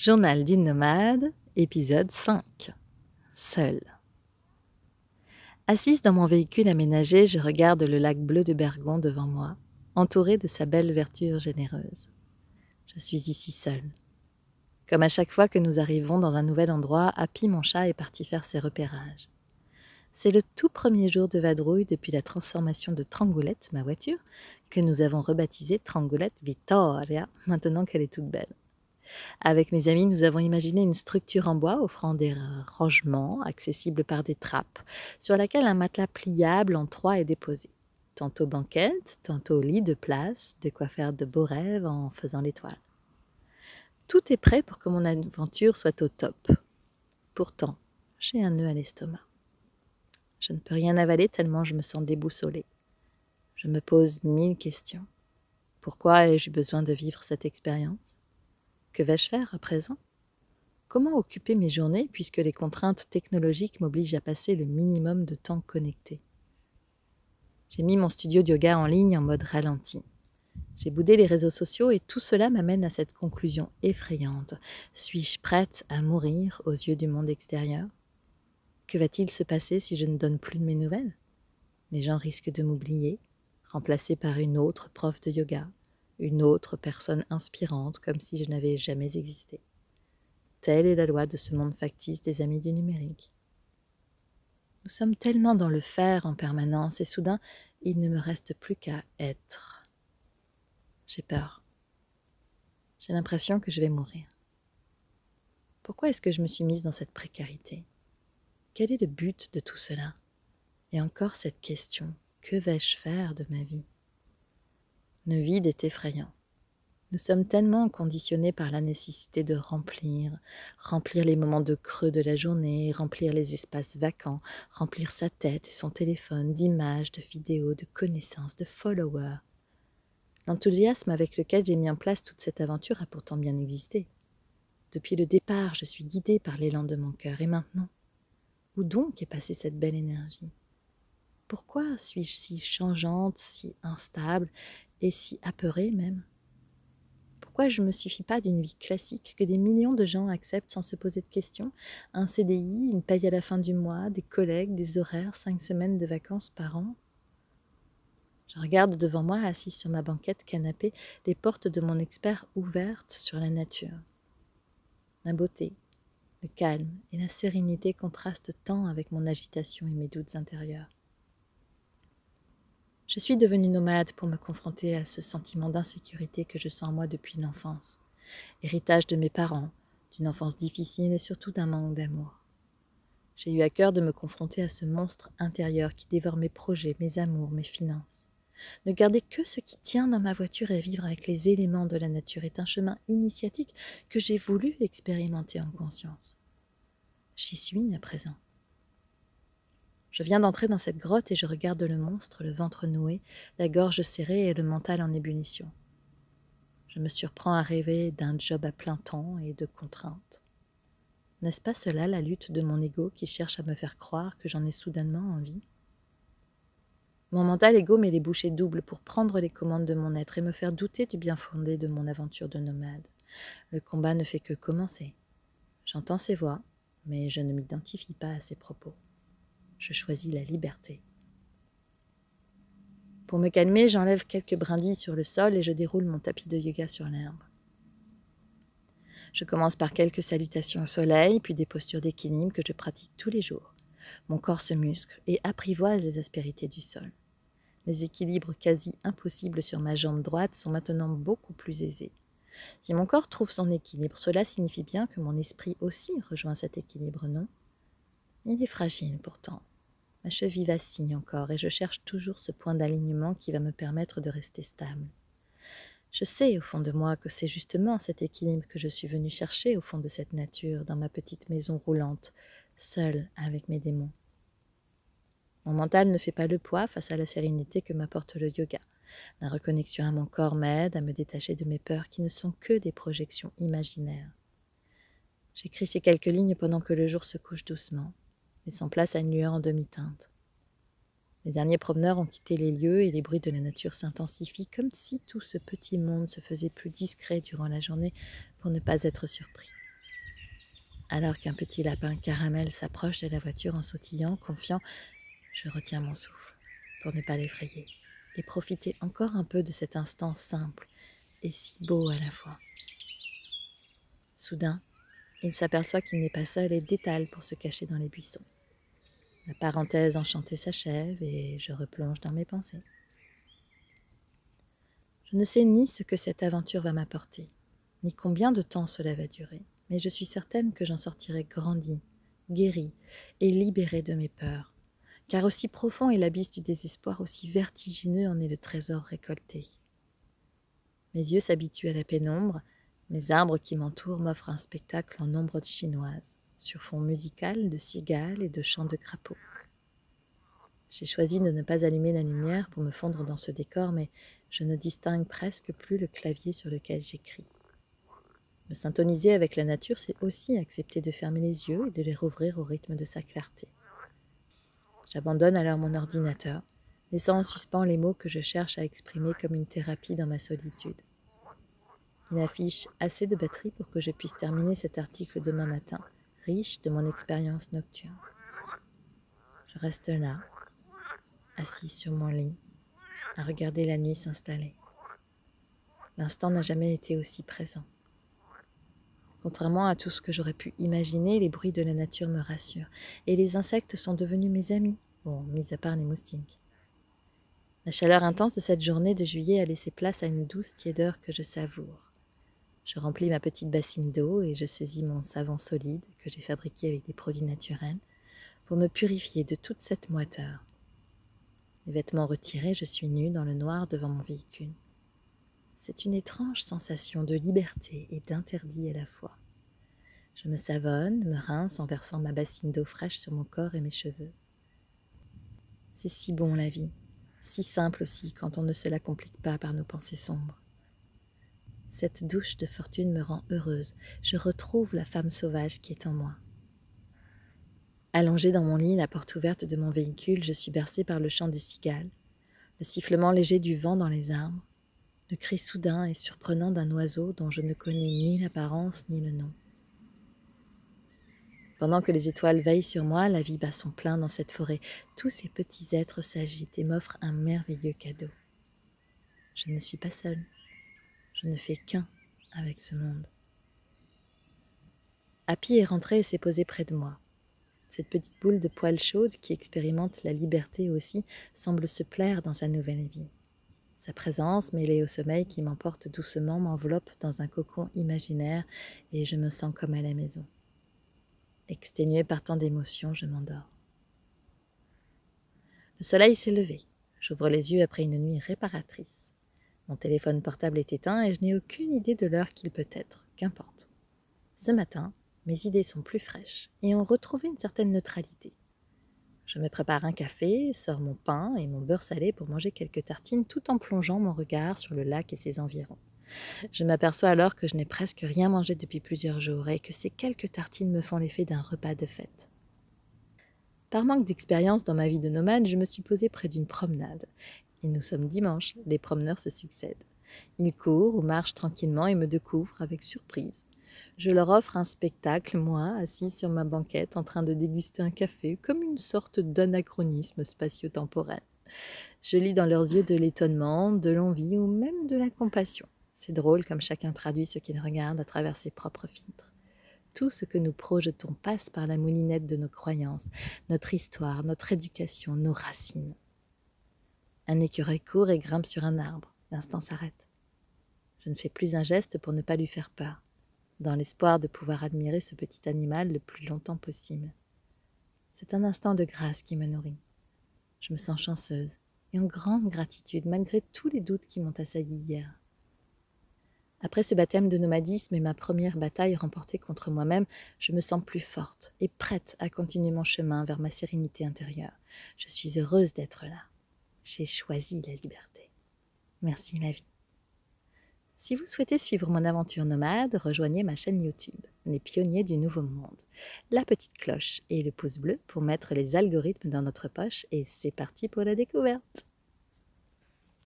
Journal d'une nomade, épisode 5. Seule. Assise dans mon véhicule aménagé, je regarde le lac bleu de Bergon devant moi, entouré de sa belle verdure généreuse. Je suis ici seule. Comme à chaque fois que nous arrivons dans un nouvel endroit, Happy, mon chat, est parti faire ses repérages. C'est le tout premier jour de vadrouille depuis la transformation de Trangoulette, ma voiture, que nous avons rebaptisée Trangoulette Vittoria, maintenant qu'elle est toute belle. Avec mes amis, nous avons imaginé une structure en bois offrant des rangements accessibles par des trappes, sur laquelle un matelas pliable en 3 est déposé. Tantôt banquette, tantôt lit de place, de quoi faire de beaux rêves en faisant l'étoile. Tout est prêt pour que mon aventure soit au top. Pourtant, j'ai un nœud à l'estomac. Je ne peux rien avaler tellement je me sens déboussolée. Je me pose 1000 questions. Pourquoi ai-je eu besoin de vivre cette expérience ? Que vais-je faire à présent ? Comment occuper mes journées puisque les contraintes technologiques m'obligent à passer le minimum de temps connecté ? J'ai mis mon studio de yoga en ligne en mode ralenti. J'ai boudé les réseaux sociaux et tout cela m'amène à cette conclusion effrayante. Suis-je prête à mourir aux yeux du monde extérieur ? Que va-t-il se passer si je ne donne plus de mes nouvelles ? Les gens risquent de m'oublier, remplacée par une autre prof de yoga, une autre personne inspirante comme si je n'avais jamais existé. Telle est la loi de ce monde factice des amis du numérique. Nous sommes tellement dans le faire en permanence et soudain, il ne me reste plus qu'à être. J'ai peur. J'ai l'impression que je vais mourir. Pourquoi est-ce que je me suis mise dans cette précarité ? Quel est le but de tout cela ? Et encore cette question, que vais-je faire de ma vie ? Le vide est effrayant. Nous sommes tellement conditionnés par la nécessité de remplir les moments de creux de la journée, remplir les espaces vacants, remplir sa tête et son téléphone d'images, de vidéos, de connaissances, de followers. L'enthousiasme avec lequel j'ai mis en place toute cette aventure a pourtant bien existé. Depuis le départ, je suis guidée par l'élan de mon cœur. Et maintenant ? Où donc est passée cette belle énergie ? Pourquoi suis-je si changeante, si instable et si apeurée même ? Pourquoi je ne me suffis pas d'une vie classique que des millions de gens acceptent sans se poser de questions ? Un CDI, une paye à la fin du mois, des collègues, des horaires, 5 semaines de vacances par an. Je regarde devant moi, assise sur ma banquette canapé, les portes de mon expert ouvertes sur la nature. La beauté, le calme et la sérénité contrastent tant avec mon agitation et mes doutes intérieurs. Je suis devenue nomade pour me confronter à ce sentiment d'insécurité que je sens en moi depuis l'enfance, héritage de mes parents, d'une enfance difficile et surtout d'un manque d'amour. J'ai eu à cœur de me confronter à ce monstre intérieur qui dévore mes projets, mes amours, mes finances. Ne garder que ce qui tient dans ma voiture et vivre avec les éléments de la nature est un chemin initiatique que j'ai voulu expérimenter en conscience. J'y suis à présent. Je viens d'entrer dans cette grotte et je regarde le monstre, le ventre noué, la gorge serrée et le mental en ébullition. Je me surprends à rêver d'un job à plein temps et de contraintes. N'est-ce pas cela la lutte de mon ego qui cherche à me faire croire que j'en ai soudainement envie ? Mon mental égo met les bouchées doubles pour prendre les commandes de mon être et me faire douter du bien fondé de mon aventure de nomade. Le combat ne fait que commencer. J'entends ses voix, mais je ne m'identifie pas à ses propos. Je choisis la liberté. Pour me calmer, j'enlève quelques brindilles sur le sol et je déroule mon tapis de yoga sur l'herbe. Je commence par quelques salutations au soleil, puis des postures d'équilibre que je pratique tous les jours. Mon corps se muscle et apprivoise les aspérités du sol. Les équilibres quasi impossibles sur ma jambe droite sont maintenant beaucoup plus aisés. Si mon corps trouve son équilibre, cela signifie bien que mon esprit aussi rejoint cet équilibre, non ? Il est fragile pourtant. Ma cheville vacille encore et je cherche toujours ce point d'alignement qui va me permettre de rester stable. Je sais au fond de moi que c'est justement cet équilibre que je suis venue chercher au fond de cette nature, dans ma petite maison roulante, seule avec mes démons. Mon mental ne fait pas le poids face à la sérénité que m'apporte le yoga. La reconnexion à mon corps m'aide à me détacher de mes peurs qui ne sont que des projections imaginaires. J'écris ces quelques lignes pendant que le jour se couche doucement, laissant place à une lueur en demi-teinte. Les derniers promeneurs ont quitté les lieux et les bruits de la nature s'intensifient comme si tout ce petit monde se faisait plus discret durant la journée pour ne pas être surpris. Alors qu'un petit lapin caramel s'approche de la voiture en sautillant, confiant, je retiens mon souffle pour ne pas l'effrayer et profiter encore un peu de cet instant simple et si beau à la fois. Soudain, il s'aperçoit qu'il n'est pas seul et détale pour se cacher dans les buissons. La parenthèse enchantée s'achève et je replonge dans mes pensées. Je ne sais ni ce que cette aventure va m'apporter, ni combien de temps cela va durer, mais je suis certaine que j'en sortirai grandie, guérie et libérée de mes peurs, car aussi profond est l'abysse du désespoir, aussi vertigineux en est le trésor récolté. Mes yeux s'habituent à la pénombre, les arbres qui m'entourent m'offrent un spectacle en ombre chinoise, sur fond musical de cigales et de chants de crapauds. J'ai choisi de ne pas allumer la lumière pour me fondre dans ce décor, mais je ne distingue presque plus le clavier sur lequel j'écris. Me syntoniser avec la nature, c'est aussi accepter de fermer les yeux et de les rouvrir au rythme de sa clarté. J'abandonne alors mon ordinateur, laissant en suspens les mots que je cherche à exprimer comme une thérapie dans ma solitude. Il affiche assez de batterie pour que je puisse terminer cet article demain matin, riche de mon expérience nocturne. Je reste là, assise sur mon lit, à regarder la nuit s'installer. L'instant n'a jamais été aussi présent. Contrairement à tout ce que j'aurais pu imaginer, les bruits de la nature me rassurent, et les insectes sont devenus mes amis, bon, mis à part les moustiques. La chaleur intense de cette journée de juillet a laissé place à une douce tiédeur que je savoure. Je remplis ma petite bassine d'eau et je saisis mon savon solide que j'ai fabriqué avec des produits naturels pour me purifier de toute cette moiteur. Les vêtements retirés, je suis nue dans le noir devant mon véhicule. C'est une étrange sensation de liberté et d'interdit à la fois. Je me savonne, me rince en versant ma bassine d'eau fraîche sur mon corps et mes cheveux. C'est si bon la vie, si simple aussi quand on ne se la complique pas par nos pensées sombres. Cette douche de fortune me rend heureuse, je retrouve la femme sauvage qui est en moi. Allongée dans mon lit, la porte ouverte de mon véhicule, je suis bercée par le chant des cigales, le sifflement léger du vent dans les arbres, le cri soudain et surprenant d'un oiseau dont je ne connais ni l'apparence ni le nom. Pendant que les étoiles veillent sur moi, la vie bat son plein dans cette forêt. Tous ces petits êtres s'agitent et m'offrent un merveilleux cadeau. Je ne suis pas seule. Je ne fais qu'un avec ce monde. Happy est rentrée et s'est posée près de moi. Cette petite boule de poils chaude qui expérimente la liberté aussi semble se plaire dans sa nouvelle vie. Sa présence, mêlée au sommeil qui m'emporte doucement, m'enveloppe dans un cocon imaginaire et je me sens comme à la maison. Exténuée par tant d'émotions, je m'endors. Le soleil s'est levé. J'ouvre les yeux après une nuit réparatrice. Mon téléphone portable est éteint et je n'ai aucune idée de l'heure qu'il peut être. Qu'importe. Ce matin, mes idées sont plus fraîches et ont retrouvé une certaine neutralité. Je me prépare un café, sors mon pain et mon beurre salé pour manger quelques tartines tout en plongeant mon regard sur le lac et ses environs. Je m'aperçois alors que je n'ai presque rien mangé depuis plusieurs jours et que ces quelques tartines me font l'effet d'un repas de fête. Par manque d'expérience dans ma vie de nomade, je me suis posée près d'une promenade. Et nous sommes dimanche, les promeneurs se succèdent. Ils courent ou marchent tranquillement et me découvrent avec surprise. Je leur offre un spectacle, moi, assise sur ma banquette, en train de déguster un café, comme une sorte d'anachronisme spatio-temporel. Je lis dans leurs yeux de l'étonnement, de l'envie ou même de la compassion. C'est drôle comme chacun traduit ce qu'il regarde à travers ses propres filtres. Tout ce que nous projetons passe par la moulinette de nos croyances, notre histoire, notre éducation, nos racines. Un écureuil court et grimpe sur un arbre. L'instant s'arrête. Je ne fais plus un geste pour ne pas lui faire peur, dans l'espoir de pouvoir admirer ce petit animal le plus longtemps possible. C'est un instant de grâce qui me nourrit. Je me sens chanceuse et en grande gratitude malgré tous les doutes qui m'ont assailli hier. Après ce baptême de nomadisme et ma première bataille remportée contre moi-même, je me sens plus forte et prête à continuer mon chemin vers ma sérénité intérieure. Je suis heureuse d'être là. J'ai choisi la liberté. Merci la vie. Si vous souhaitez suivre mon aventure nomade, rejoignez ma chaîne YouTube, Les Pionniers du Nouveau Monde. La petite cloche et le pouce bleu pour mettre les algorithmes dans notre poche et c'est parti pour la découverte.